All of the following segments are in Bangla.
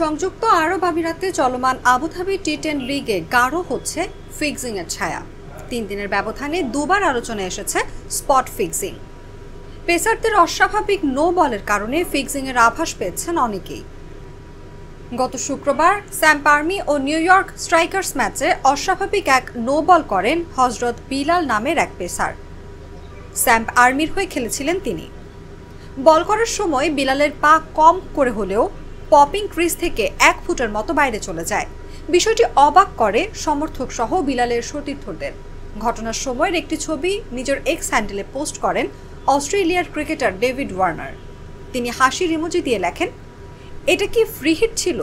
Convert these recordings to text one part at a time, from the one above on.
সংযুক্ত আরব আমিরাতে চলমান আবুধাবি টি10 লিগে গাঢ় হচ্ছে ফিক্সিং এর ছায়া। 3 দিনের ব্যবধানে দুবার আলোচনায় এসেছে স্পট ফিক্সিং। পেসারদের অস্বাভাবিক নো বলের কারণে ফিক্সিং এর আভাস পেয়েছেন অনেকেই। গত শুক্রবার স্যাম পারমি ও নিউ ইয়র্ক স্ট্রাইকার্স ম্যাচে অস্বাভাবিক এক নো বল করেন হযরত বিলাল নামের এক পেসার। স্যাম আর্মির হয়ে খেলেছিলেন তিনি। বল করার সময় বিলালের পা কম করে হলেও পপিং ক্রিজ থেকে 1 ফুটের মতো বাইরে চলে যায়। বিষয়টি অবাক করে সমর্থক সহ বিলালের সতীর্থদের। ঘটনার সময়ের একটি ছবি নিজের এক্স হ্যান্ডেলে পোস্ট করেন অস্ট্রেলিয়ার ক্রিকেটার ডেভিড ওয়ার্নার। তিনি হাসির ইমোজি দিয়ে লেখেন, এটা কি ফ্রি হিট ছিল?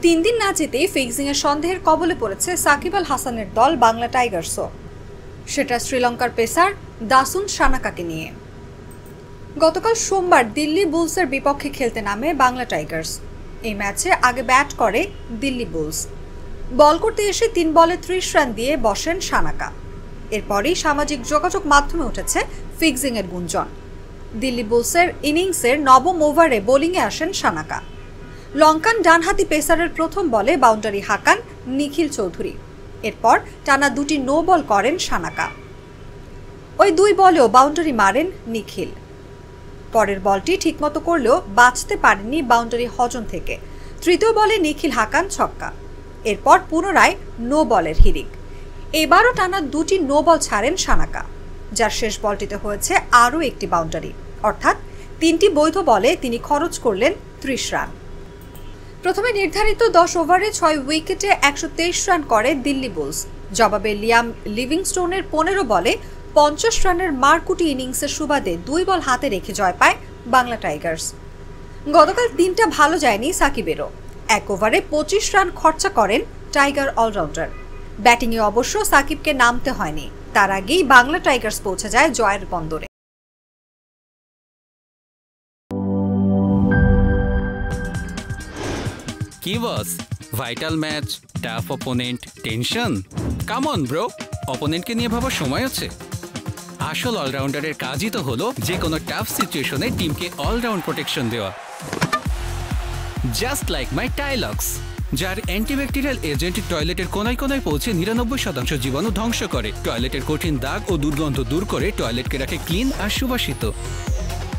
3 দিন না যেতেই ফিক্সিং এর সন্দেহের কবলে পড়েছে সাকিব আল হাসানের দল বাংলা টাইগার্সও, সেটা শ্রীলঙ্কার পেসার দাসুন সানাকাকে নিয়ে। গতকাল সোমবার দিল্লি বুলসের বিপক্ষে খেলতে নামে বাংলা টাইগার্স। এই ম্যাচে আগে ব্যাট করে দিল্লি বুলস। বল করতে এসে 3 বলে 30 রান দিয়ে বসেন সানাকা। এরপরই সামাজিক যোগাযোগ মাধ্যমে উঠেছে ফিক্সিং এর গুঞ্জন। দিল্লি বুলসের ইনিংসের 9ম ওভারে বোলিংয়ে আসেন সানাকা। লঙ্কান ডানহাতি পেসারের প্রথম বলে বাউন্ডারি হাঁকান নিখিল চৌধুরী। এরপর টানা 2টি নো বল করেন সানাকা। ওই 2 বলেও বাউন্ডারি মারেন নিখিল। পরের বলটি ঠিকমতো করলেও বাঁচতে পারেননি বাউন্ডারি হজম থেকে। তৃতীয় বলে নিখিল হাঁকান ছক্কা। এরপর পুনরায় নো বলের হিড়িক। এবারও টানা 2টি নো বল ছাড়েন সানাকা, যার শেষ বলটিতে হয়েছে আরও একটি বাউন্ডারি। অর্থাৎ 3টি বৈধ বলে তিনি খরচ করলেন 30 রান। প্রথমে নির্ধারিত 10 ওভারে 6 উইকেটে 123 রান করে দিল্লি বুলস। জবাবে লিয়াম লিভিংস্টোনের 15 বলে 50 রানের মারকুটি ইনিংসের সুবাদে 2 বল হাতে রেখে জয় পায় বাংলা টাইগার্স। গতকাল দিনটা ভালো যায়নি সাকিবেরও। 1 ওভারে 25 রান খরচা করেন টাইগার অলরাউন্ডার। ব্যাটিংয়ে অবশ্য সাকিবকে নামতে হয়নি। তার আগেই বাংলা টাইগার্স পৌঁছে যায় জয়ের বন্দরে। কি boss, vital match, tough opponent, tension? Come on bro, অপোনেন্টকে নিয়ে ভাবার সময় আছে। আসল অলরাউন্ডারের কাজই তো হলো যে কোনো টাফ সিচুয়েশনে টিমকে অলরাউন্ড প্রোটেকশন দেওয়া। জাস্ট লাইক মাই টাইলক্স, যার অ্যান্টিব্যাকটেরিয়াল এজেন্ট টয়লেটের কোনায় কোনায় পৌঁছে 99% জীবাণু ধ্বংস করে, টয়লেটের কঠিন দাগ ও দুর্গন্ধ দূর করে টয়লেটকে রাখে ক্লিন আর সুবাসিত।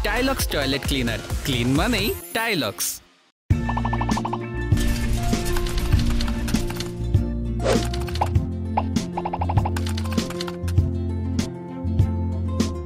টাইলক্স টয়লেট ক্লিনার, ক্লিন মানেই টাইলক্স।